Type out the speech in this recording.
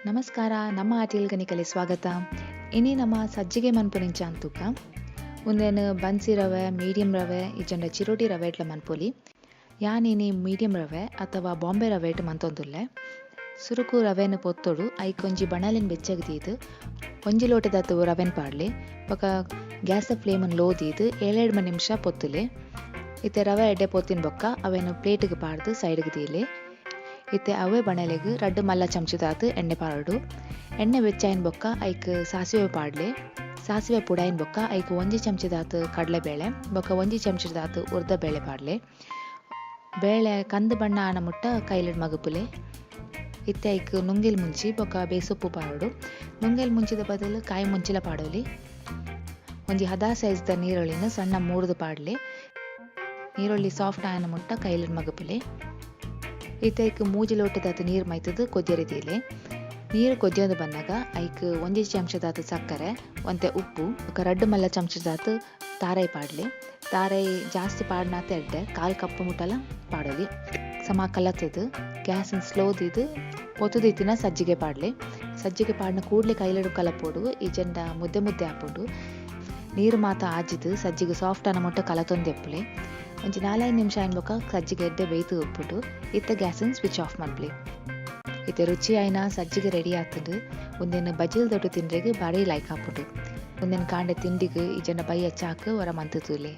ನಮಸ್ಕಾರ, ನಮ್ಮ ಆಟಿಲ್ಗನಿಕಲಿ ಸ್ವಾಗತ. ಇನಿ ನಮ್ಮ ಸಜ್ಜಿಗೆ ಮನ್ಪುನಿಂಚ ಅಂತುಕ ಉಂದೆನ್ ಬನ್ಸಿ ರವೆ, ಮೀಡಿಯಂ ರವೆ ಇಜಂಡ ಚಿರೋಟಿ ರವೆ ಇಟ್ಲ ಮನ್ಪೊಲಿ. ಯಾನಿನಿ ಮೀಡಿಯಂ ರವೆ ಅಥವಾ ಬಾಂಬೆ ರವೆ ಇಟ್ಟು ಮಂತೊಂದುಲ್ಲೆ. ಸುರುಕು ರವೆನ ಪೊತ್ತೊಡು ಐಕೊಂಜಿ ಬಣಲಿನ ಬೆಚ್ಚಗದೀದು ಒಂಜಿ ಲೋಟದತ್ತು ರವೆನ್ ಪಾಡ್ಲಿ. ಬೊಕ ಗ್ಯಾಸ್ ಫ್ಲೇಮನ್ ಲೋ ದೀದು 7 ನಿಮಿಷ ಪೊತ್ತುಲೆ. ಇತ್ತೆ ರವೆ ಎಡ್ಡೆ ಪೊತ್ತಿನ ಬೊಕ್ಕ ಅವೇನು ಪ್ಲೇಟ್ಗೆ ಪಾಡ್ದು ಸೈಡ್ಗೆ ದೀಲೆ. ಇತ್ತೆ ಅವೇ ಬಣಲೆಗ್ 2 ಮಲ್ಲ ಚಮಚದಾತು ಎಣ್ಣೆ ಪಾರಡು. ಎಣ್ಣೆ ಬೆಚ್ಚಾಯಿನ ಬೊಕ್ಕ ಐಕ್ ಸಾಸಿವೆ ಪಾಡ್ಲೆ. ಸಾಸಿವೆ ಪುಡಾಯಿನ ಬೊಕ್ಕ ಐಕ್ 1 ಚಮಚದಾತು ಕಡಲೆಬೇಳೆ ಬೊಕ್ಕ 1 ಚಮಚದಾತು ಉರ್ದ ಬೇಳೆ ಪಾಡ್ಲೆ. ಬೇಳೆ ಕಂದು ಬಣ್ಣ ಆನ ಮುಟ್ಟ ಕೈಲಿಡ್ ಮಗಪುಲೆ. ಇತ್ತೆ ಐಕ್ ನುಂಗಿಲ್ ಮುಂಚಿ ಬೊಕ್ಕ ಬೇಸೊಪ್ಪು ಪಾರಡು. ನುಂಗಿಲ್ ಮುಂಚಿದ ಬದಲು ಕಾಯಿ ಮುಂಚಿಲ ಪಾಡೋಲಿ. ಒಂಜಿ ಹದ ಸೈಜ್ದ ನೀರುಳ್ಳಿನ ಸಣ್ಣ ಮೂರ್ದು ಪಾಡ್ಲೆ. ನೀರುಳ್ಳಿ ಸಾಫ್ಟ್ ಆಯನ ಮುಟ್ಟ ಕೈಲಿಡ್ ಮಗಪುಲೆ. ಇತ್ತೆ ಐಕ್ 3 ಲೋಟದಾತು ನೀರು ಮೈತದು ಕೊಜ್ಜರಿದೀಲೆ. ನೀರು ಕೊಜ್ಜೋದು ಬಂದಾಗ ಐಕ್ 1 ಚಮಚದಾತು ಸಕ್ಕರೆ, ಒಂತೆ ಉಪ್ಪು, 2 ಮಲ್ಲ ಚಮಚದಾತು ತಾರೈ ಪಾಡ್ಲೆ. ತಾರೈ ಜಾಸ್ತಿ ಪಾಡ್ನಾತ ಎಡ್ಡೆ 1/4 ಕಪ್ ಮುಟ್ಟಲ ಪಾಡೋಲಿ. ಸಮ ಕಲತ್ತದು ಗ್ಯಾಸನ್ ಸ್ಲೋ ದೀದು ಪೊತ್ತುದಿತ್ತಿನ ಸಜ್ಜಿಗೆ ಪಾಡ್ಲೆ. ಸಜ್ಜಿಗೆ ಪಾಡ್ನ ಕೂಡ್ಲೆ ಕೈಲಿಡು ಕಲಪೋಡು ಇಜಂಡ ಮುದ್ದೆ ಮುದ್ದೆ ಹಾಪೋಡು. ನೀರು ಮಾತ ಆಜಿದು ಸಜ್ಜಿಗೆ ಸಾಫ್ಟ್ ಅನ್ನ ಮುಟ್ಟ ಕಲತೊಂದೆಪ್ಪುಲೆ. ಒಂಜಿ 4-5 ನಿಮಿಷ ಆಯ್ನ ಬೊಕ್ಕ ಸಜ್ಜಿಗೆ ಎಡ್ಡೆ ಬೇಯ್ತು ಉಪ್ಪುಟು ಇತ್ತ ಗ್ಯಾಸನ್ ಸ್ವಿಚ್ ಆಫ್ ಮನ್ಪ್ಲಿ. ಇತ್ತೆ ರುಚಿ ಆಯ್ನ ಸಜ್ಜಿಗೆ ರೆಡಿ ಆತುಂಡು. ಒಂದೆನ್ ಬಜಿಲ್ ದೊಡ್ಡು ತಿಂಡ್ರೆಗ್ ಬಾರಿ ಲೈಕ್ ಆಪುಂಡು. ಒಂದೆನ್ ಕಾಂಡೆ ತಿಂಡಿಗ್ ಇಜಂಡ ಬೈ ಚಾಕ್ ವರ ಮಂತುತೂಲೆ.